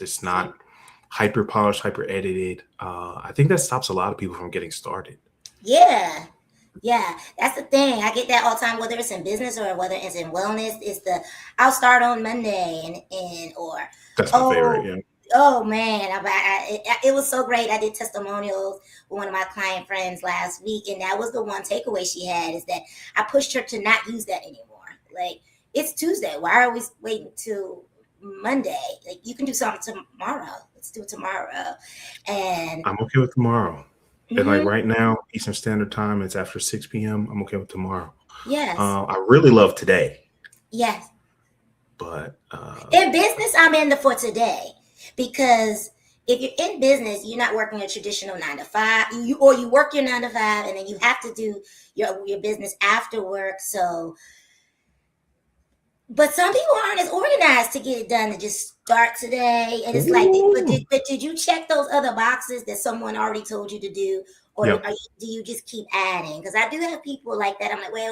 It's not hyper polished, hyper edited. I think that stops a lot of people from getting started. Yeah. Yeah, that's the thing. I get that all the time, whether it's in business or whether it's in wellness. It's the I'll start on Monday and or That's my favorite. oh Yeah. oh man, it was so great. I did testimonials with one of my client friends last week, and that was the one takeaway she had is that I pushed her to not use that anymore. Like it's Tuesday. Why are we waiting till Monday? Like you can do something tomorrow. Let's do it tomorrow. And I'm okay with tomorrow. And like mhm, right now, Eastern Standard Time, it's after 6 p.m. I'm okay with tomorrow. yes, I really love today, yes. but In business, I'm in the for today because if you're in business, you're not working a traditional 9 to 5. You work your 9 to 5, and then you have to do your business after work. So, but some people aren't as organized to get it done to just start today. And it's like, ooh, but did you check those other boxes that someone already told you to do, or yeah, do you just keep adding? Because I do have people like that. I'm like, wait.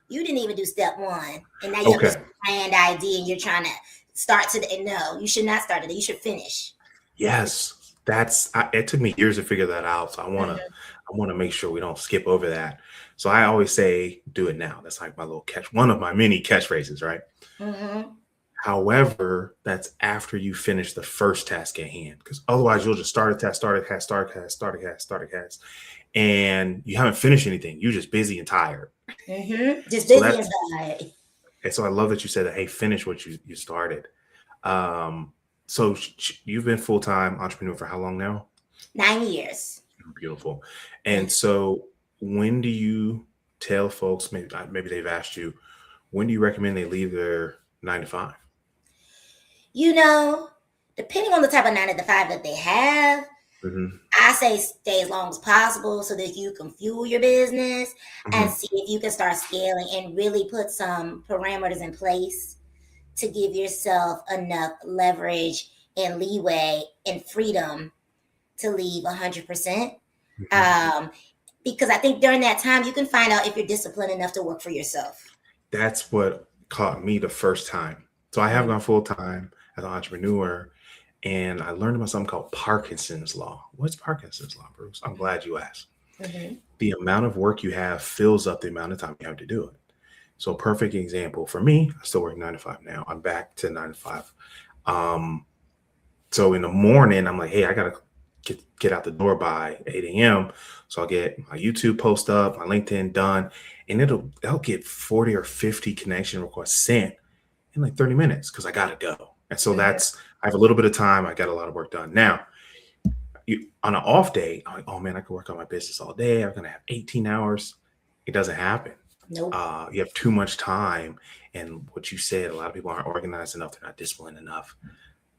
You didn't even do step one, and now you have this okay, grand idea, and you're trying to start today. No, you should not start today. You should finish. yes, it took me years to figure that out. So Hmm. I want to make sure we don't skip over that. So I always say, do it now. That's like my little catch, one of my many catchphrases, right? Hmm. However, that's after you finish the first task at hand, because otherwise you'll just start a task, start a task, and you haven't finished anything. You're just busy and tired. Just So busy that's inside. and so I love that you said that. Hey, finish what you started. Um, so you've been full time entrepreneur for how long now? 9 years. Beautiful. Yeah. And so when do you tell folks? Maybe they've asked you. When do you recommend they leave their 9 to 5? You know, depending on the type of 9 to 5 that they have, Hmm. I say stay as long as possible so that you can fuel your business and Hmm. see if you can start scaling and really put some parameters in place to give yourself enough leverage and leeway and freedom to leave 100%. Hmm. Um, because I think during that time, you can find out if you're disciplined enough to work for yourself. That's what caught me the first time. So I have Mm-hmm. gone full time as an entrepreneur, and I learned about something called Parkinson's law. What's Parkinson's law, Bruce? I'm glad you asked. Mm-hmm. The amount of work you have fills up the amount of time you have to do it. So, perfect example for me, I still work 9 to 5 now. I'm back to 9 to 5. Um, so in the morning, I'm like, hey, I gotta get out the door by 8 a.m. So I'll get my YouTube post up, my LinkedIn done, and they'll get 40 or 50 connection requests sent in like 30 minutes because I gotta go. And so Mm-hmm. that's I have a little bit of time. I got a lot of work done. Now, on an off day, I'm like, oh man, I could work on my business all day. I'm gonna have 18 hours. It doesn't happen. Nope. You have too much time. And what you said, a lot of people aren't organized enough. They're not disciplined enough.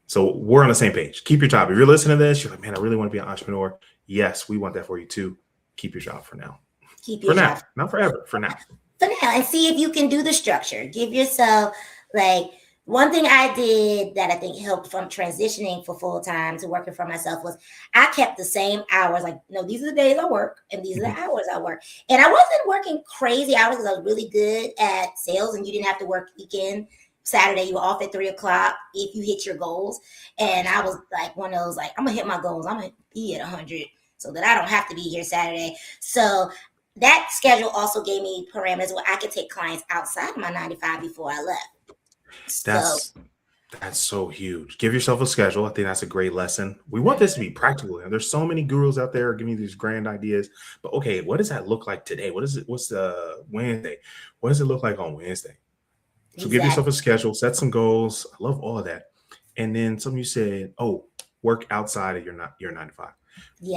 So we're on the same page. Keep your job. If you're listening to this, you're like, man, I really want to be an entrepreneur. Yes, we want that for you too. Keep your job for now. Keep For your now, job not forever. For now. for now and see if you can do the structure. Give yourself like one thing I did that I think helped from transitioning for full time to working for myself was I kept the same hours. Like, no, these are the days I work and these are Mhm. the hours I work. And I wasn't working crazy hours because I was really good at sales and you didn't have to work weekend. Saturday, you were off at 3 o'clock if you hit your goals. And I was like one of those, like, I'm gonna hit my goals. I'm gonna be at 100 so that I don't have to be here Saturday. So that schedule also gave me parameters where I could take clients outside of my 9 to 5 before I left. So, That's that's so huge. Give yourself a schedule. I think that's a great lesson. We want this to mhm, be practical. And there's so many gurus out there giving you these grand ideas. But okay, what does that look like today? What is it? What's the Wednesday? What does it look like on Wednesday? So give yourself a exactly. schedule, set some goals. I love all of that. And then some you said, oh, work outside of your 9 to 5.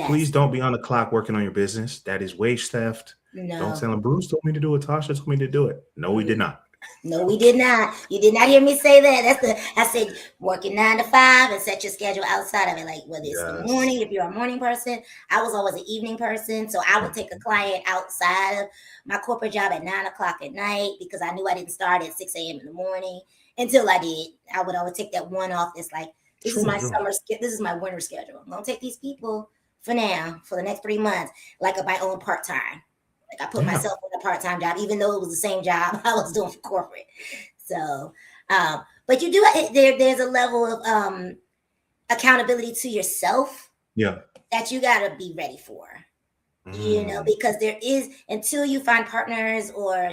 Please Yes. don't be on the clock working on your business. That is wage theft. Don't tell No. them Bruce told me to do it. Tasha told me to do it. No, we did Mm, not. no, we did not. You did not hear me say that. I said working 9 to 5 and set your schedule outside of it. Like whether it's the Yes. morning, if you're a morning person, I was always an evening person. So I would take a client outside of my corporate job at 9 o'clock at night because I knew I didn't start at 6 a.m. in the morning until I did. I would always take that one off. It's like this is Sure, my sure. this is my winter schedule. I'm gonna take these people for now, for the next 3 months, like my own part-time. Like I put Yeah. myself in a part-time job, even though it was the same job I was doing for corporate. So, but you do there's a level of accountability to yourself Yeah. that you got to be ready for. Because there is, until you find partners or,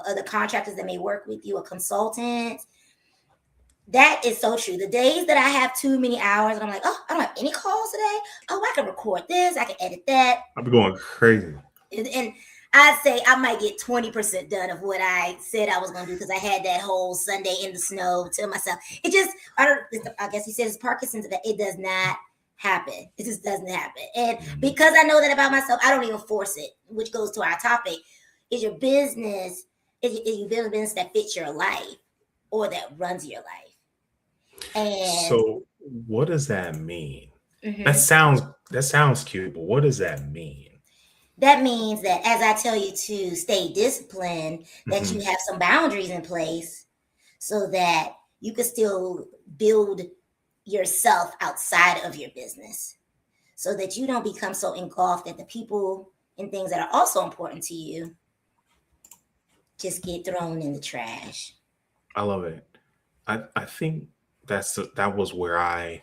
other contractors that may work with you, or consultants. That is so true. The days that I have too many hours and I'm like, oh, I don't have any calls today. Oh, I can record this. I can edit that. I'll be going crazy. And I'd say I might get 20% done of what I said I was going to do, because I had that whole Sunday in the snow to myself. I guess he said it's Parkinson's, that it does not happen. It just doesn't happen. And because I know that about myself, I don't even force it, which goes to our topic. Is your business you build a business that fits your life or that runs your life? And so what does that mean? mm-hmm. That sounds cute, but what does that mean? That means that, as I tell you to stay disciplined, that you have some boundaries in place so that you can still build yourself outside of your business, so that you don't become so engulfed that the people and things that are also important to you just get thrown in the trash. I love it. I think that was where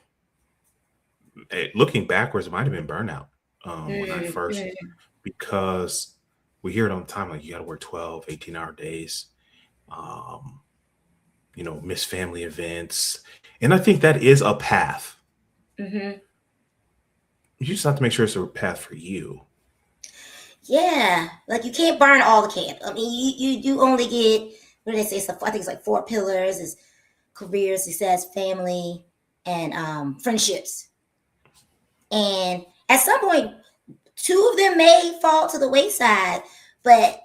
looking backwards, it might have been burnout when I first, because we hear it all the time, like you got to work 12, 18-hour days, miss family events. And I think that is a path. You just have to make sure it's a path for you. Yeah. Like, you can't burn all the camp. I mean, you only get, what do they say? I think it's like 4 pillars: is career, success, family, and friendships. And at some point, 2 of them may fall to the wayside, but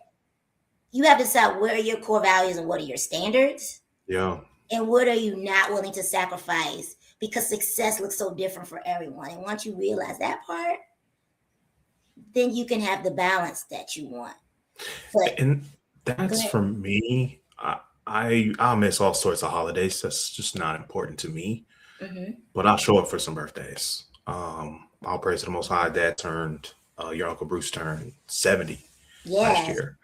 you have to decide where are your core values and what are your standards. Yeah. And what are you not willing to sacrifice, because success looks so different for everyone. And once you realize that part, then you can have the balance that you want. And that's, for me, I'll miss all sorts of holidays. That's just not important to me. But I'll show up for some birthdays. I'll praise the Most High. Dad turned, your Uncle Bruce turned 70 last year.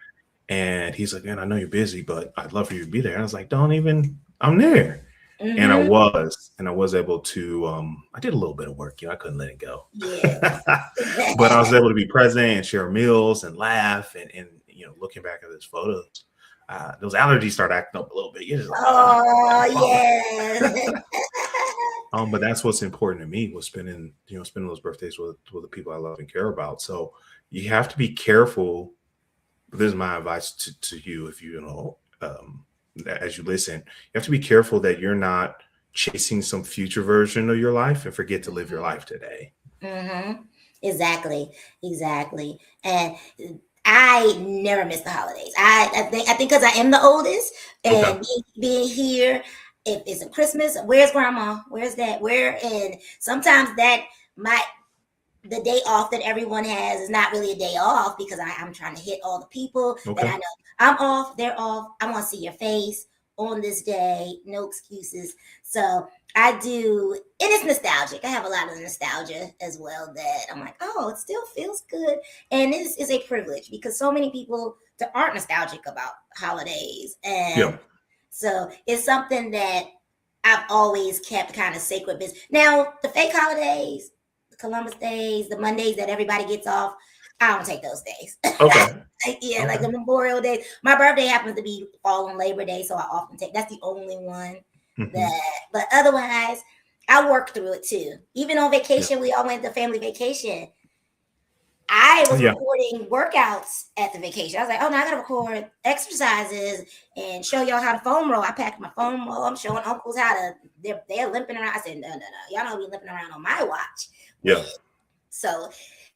And he's like, man, I know you're busy, but I'd love for you to be there. And I was like, I'm there. And I was able to, I did a little bit of work, I couldn't let it go. Yeah. But I was able to be present and share meals and laugh. And looking back at those photos, those allergies start acting up a little bit. You're just like, yeah. But that's what's important to me, was spending those birthdays with the people I love and care about. So you have to be careful. This is my advice to you, if as you listen, you have to be careful that you're not chasing some future version of your life and forget to live your life today. Exactly. And I never miss the holidays. I think because I am the oldest, and being here, if it's a Christmas, where's grandma? Where's that? And sometimes the day off that everyone has is not really a day off, because I'm trying to hit all the people that I know. I'm off, they're off. I want to see your face on this day. No excuses. So I do, and it's nostalgic. I have a lot of nostalgia as well, that I'm like, oh, it still feels good. And this is a privilege, because so many people that aren't nostalgic about holidays. And so it's something that I've always kept kind of sacred business. Now, the fake holidays, the Columbus days, the Mondays that everybody gets off, I don't take those days. Like the Memorial Day. My birthday happens to be fall on Labor Day, so I often take, that's the only one but otherwise, I work through it too. Even on vacation, we all went to family vacation. I was recording workouts at the vacation. I was like, oh, now I gotta record exercises and show y'all how to foam roll. I packed my foam roll. I'm showing uncles how to, they're limping around. I said, no. Y'all don't be limping around on my watch. Yeah. So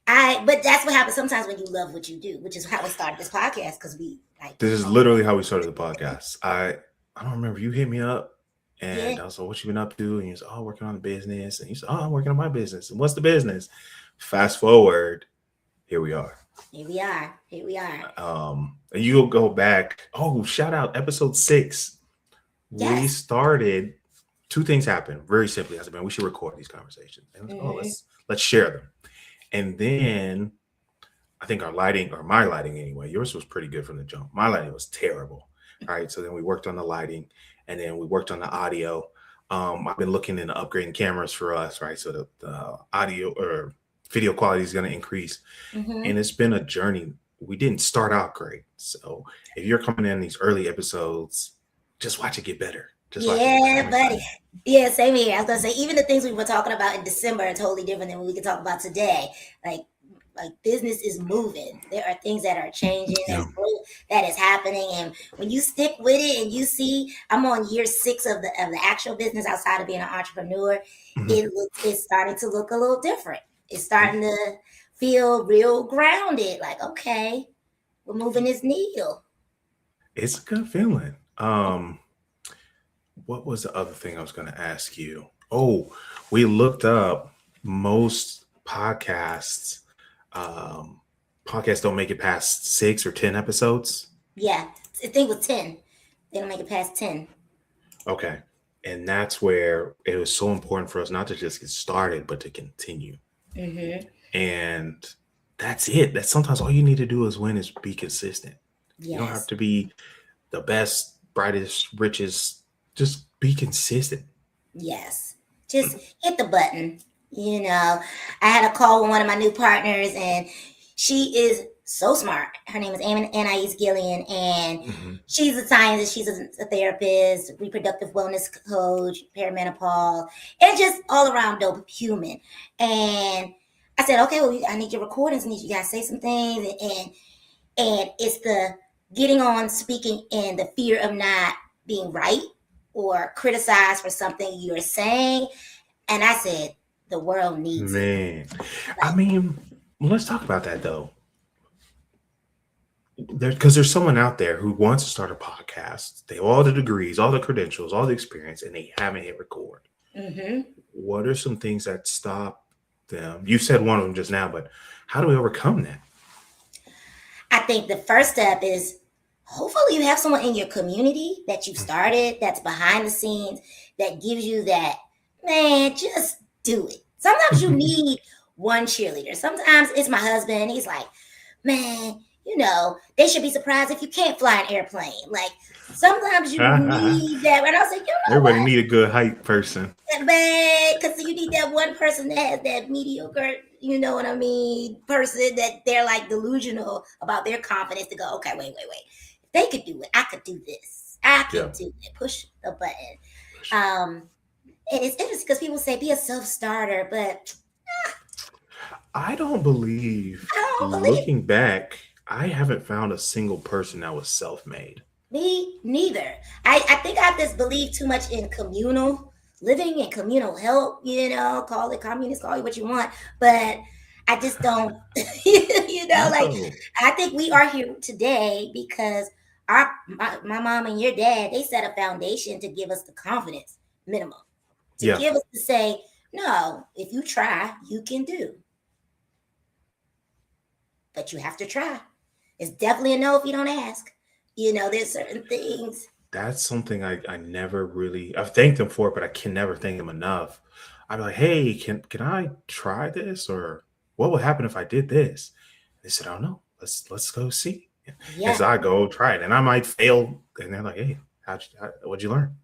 but that's what happens sometimes when you love what you do, which is how we started this podcast, because this is literally how we started the podcast. I don't remember, you hit me up and I was like, what you been up to? And you said, oh, working on the business. And you said, oh, I'm working on my business. And what's the business? Fast forward, here we are. And you'll go back. Oh, shout out episode 6. Yes. We started, 2 things happened very simply. I said, man, we should record these conversations. And let's share them. And then I think our lighting, or my lighting anyway, yours was pretty good from the jump. My lighting was terrible. All right. So then we worked on the lighting, and then we worked on the audio. I've been looking into upgrading cameras for us, right? So the audio or video quality is going to increase. Mm-hmm. And it's been a journey. We didn't start out great. So if you're coming in these early episodes, just watch it get better. Just watch it get better. Yeah, I'm buddy. excited. Yeah, same here. I was gonna say even the things we were talking about in December are totally different than what we can talk about today. Like like business is moving. There are things that are changing. Yeah. There's growth that is happening, and when you stick with it, and you see, I'm on year 6 of the actual business outside of being an entrepreneur. Mhm. It's starting to look a little different. It's starting to feel real grounded. Like okay, we're moving this needle. It's a good feeling. What was the other thing I was going to ask you? Oh, we looked up most podcasts. Um, Podcasts don't make it past 6 or 10 episodes. Yeah, I think it was 10. They don't make it past 10. Okay. And that's where it was so important for us not to just get started, but to continue. Mm-hmm. And that's it. That's sometimes all you need to do is win is be consistent. You don't have Yes. to be the best, brightest, richest. Just be consistent. Yes. Just hit the button. I had a call with one of my new partners, and she is so smart. Her name is Anais Gillian, and Mhm. she's a scientist. She's a therapist, reproductive wellness coach, perimenopause, and just all around dope human. And I said, okay, well, I need your recordings. I need you guys to say some things. And it's the getting on speaking and the fear of not being right or criticized for something you're saying. And I said, the world needs it. Man, I mean, let's talk about that though. Because there's someone out there who wants to start a podcast. They have all the degrees, all the credentials, all the experience, and they haven't hit record. Hmm. What are some things that stop them? You said one of them just now, but how do we overcome that? I think the first step is hopefully you have someone in your community that you've started that's behind the scenes that gives you that, man, just do it. Sometimes you need one cheerleader. Sometimes it's my husband. He's like, man, they should be surprised if you can't fly an airplane. Like sometimes you need that. And I was like, Everybody need a good hype person. man, because you need that one person that has that mediocre, you know what I mean, person that they're like delusional about their confidence to go, okay, wait. If they could do it, I could do this. I can do it. Push the button. And it's interesting because people say be a self-starter, but I don't believe, looking back, I haven't found a single person that was self-made. Me neither. I think I have this belief too much in communal living and communal help, call it communist, call it what you want. But I just don't, like I think we are here today because my mom and your dad, they set a foundation to give us the confidence minimum. To give us to say, no, if you try, you can do. But you have to try. It's definitely a no if you don't ask. There's certain things. That's something I never really, I've thanked them for it, but I can never thank them enough. I'd be like, hey, can I try this? Or what would happen if I did this? They said, I don't know. Let's go see. Yeah. As I go try it. And I might fail. And they're like, hey, what'd you learn?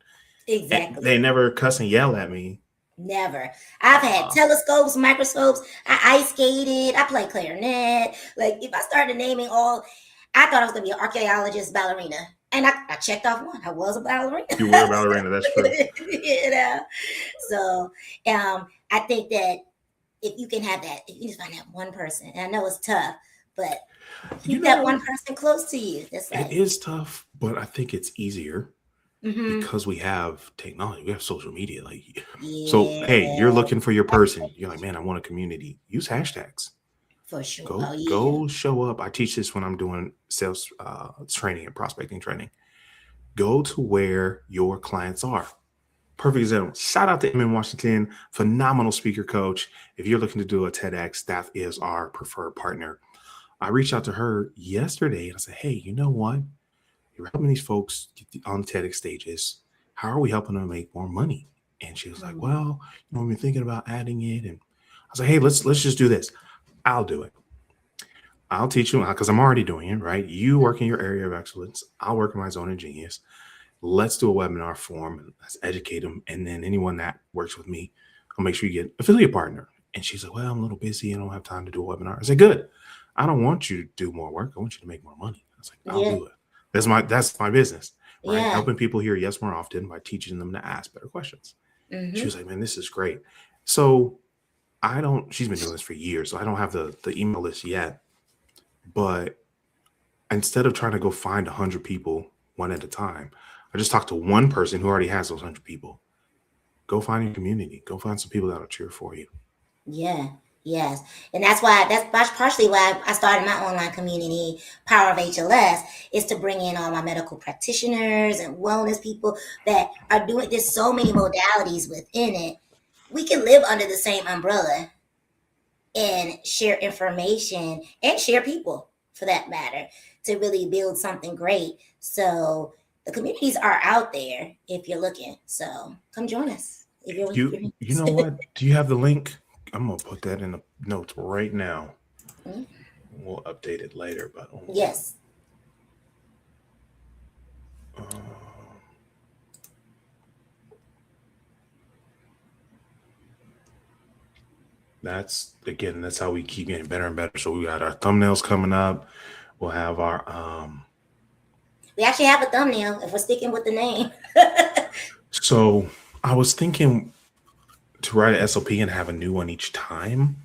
Exactly. And they never cuss and yell at me. Never. I've had telescopes, microscopes. I ice skated. I played clarinet. Like if I started naming all, I thought I was going to be an archaeologist ballerina. And I checked off one. I was a ballerina. You were a ballerina. That's true. So I think that if you can have that, if you just find that one person, and I know it's tough, but keep that one person close to you. It is tough, but I think it's easier. Because we have technology, we have social media. So hey, you're looking for your person. You're like, man, I want a community. Use hashtags. For sure. Go show up. I teach this when I'm doing sales training and prospecting training. Go to where your clients are. Perfect example. Shout out to Emin Washington, phenomenal speaker coach. If you're looking to do a TEDx, that is our preferred partner. I reached out to her yesterday and I said, hey, you know what? You're helping these folks get on TEDx stages. How are we helping them make more money? And she was like, well, we've been thinking about adding it. And I was like, hey, let's just do this. I'll do it. I'll teach you because I'm already doing it, right? You work in your area of excellence. I'll work in my zone of genius. let's do a webinar for them and let's educate them. And then anyone that works with me, I'll make sure you get affiliate partner. And she's like, well, I'm a little busy. I don't have time to do a webinar. I said, good. I don't want you to do more work. I want you to make more money. I was like, I'll Yeah. do it. That's my business, right? Yeah. Helping people hear yes more often by teaching them to ask better questions. Mhm. She was like, man, this is great. So she's been doing this for years. So I don't have the email list yet, but instead of trying to go find 100 people one at a time, I just talked to one person who already has those 100 people. Go find your community. Go find some people that'll cheer for you. Yeah. Yes. And that's partially why I started my online community, Power of HLS, is to bring in all my medical practitioners and wellness people that are doing, there's so many modalities within it. We can live under the same umbrella and share information and share people, for that matter, to really build something great. So the communities are out there if you're looking. So come join us. If You know what? Do you have the link? I'm gonna put that in the notes right now. Mhm. We'll update it later, but Yes. That's how we keep getting better and better. So we got our thumbnails coming up. We'll have our We actually have a thumbnail if we're sticking with the name. So I was thinking to write an SOP and have a new one each time.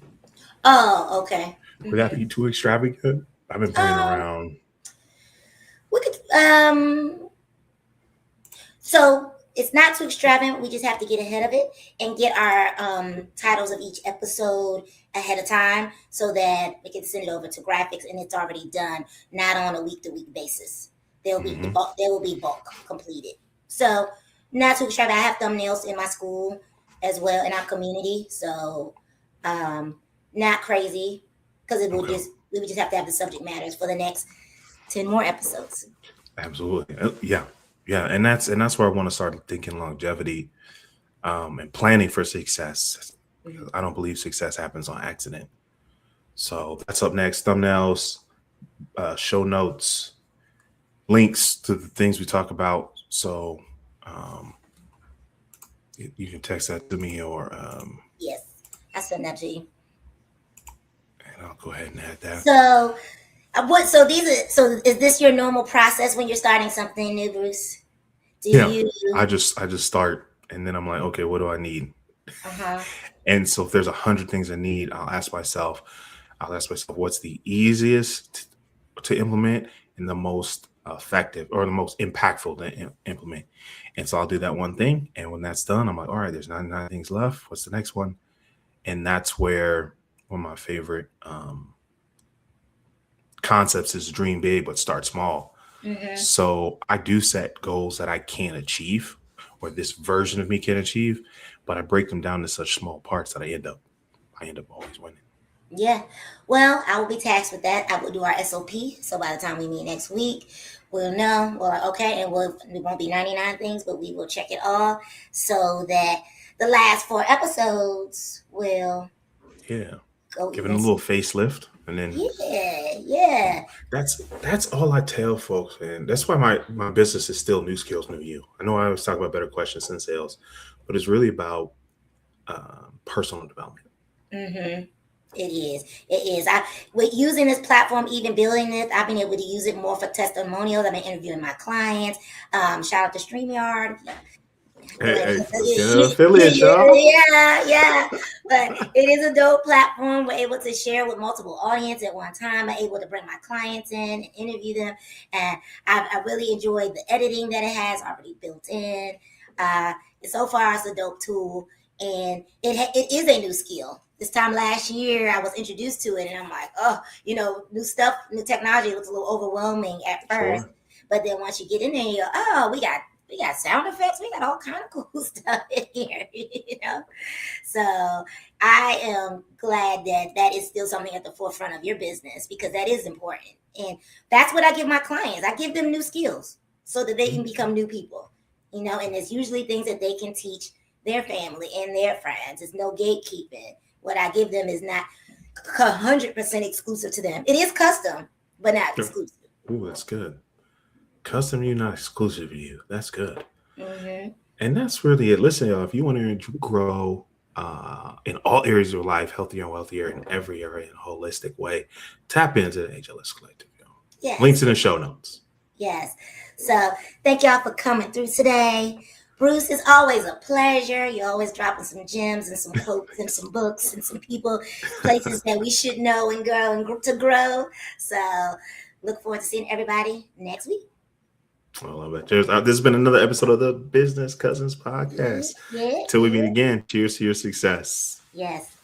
Oh, okay. Would that be too extravagant? I've been playing around. We could so it's not too extravagant. We just have to get ahead of it and get our titles of each episode ahead of time so that we can send it over to graphics and it's already done, not on a week-to-week basis. There will be bulk completed. So not too extravagant. I have thumbnails in my school as well in our community. So not crazy, because we would just have to have the subject matters for the next 10 more episodes. Absolutely. Yeah. And that's where I want to start thinking longevity and planning for success. Because I don't believe success happens on accident. So that's up next. Thumbnails, show notes, links to the things we talk about. So you can text that to me or yes, I send that to you. And I'll go ahead and add that. So is this your normal process when you're starting something new, Bruce? I just start and then I'm like, okay, what do I need? Uh-huh. And so if there's 100 things I need, I'll ask myself, what's the easiest to implement and the most effective or the most impactful to implement. And so I'll do that one thing. And when that's done, I'm like, all right, there's 99 things left. What's the next one? And that's where one of my favorite concepts is dream big, but start small. Mm-hmm. So I do set goals that I can achieve or this version of me can achieve, but I break them down to such small parts that I end up always winning. Yeah. Well, I will be tasked with that. I will do our SOP. So by the time we meet next week, we'll know. Well, okay, and it won't be 99 things, but we will check it all so that the last 4 episodes will go. Give it a little facelift. And then that's all I tell folks, and that's why my business is still New Skills, New You. I know I always talk about better questions and sales, but it's really about personal development. Mm-hmm. It is. With using this platform, even building this, I've been able to use it more for testimonials. I've been interviewing my clients. Shout out to StreamYard. Hey, affiliate, y'all. Yeah. But it is a dope platform. We're able to share with multiple audience at one time. I'm able to bring my clients in and interview them. And I really enjoyed the editing that it has already built in. So far, it's a dope tool. And it is a new skill. This time last year, I was introduced to it. And I'm like, new stuff, new technology looks a little overwhelming at first. Sure. But then once you get in there, you go, we got sound effects. We got all kind of cool stuff in here, So I am glad that is still something at the forefront of your business because that is important. And that's what I give my clients. I give them new skills so that they can become new people, and it's usually things that they can teach their family and their friends. It's no gatekeeping. What I give them is not 100% exclusive to them. It is custom, but not exclusive. Ooh, that's good. Custom you, not exclusive you. That's good. Mm-hmm. And that's really it. Listen, y'all, if you want to grow in all areas of your life, healthier and wealthier in every area in a holistic way, tap into the HLS Collective. Y'all. Yes. Links in the show notes. Yes. So thank y'all for coming through today. Bruce, it's always a pleasure. You're always dropping some gems and some quotes and some books and some people, places that we should know and grow and to grow. So look forward to seeing everybody next week. I love it. Cheers. This has been another episode of the Business Cousins Podcast. Yeah. Till we meet again, cheers to your success. Yes.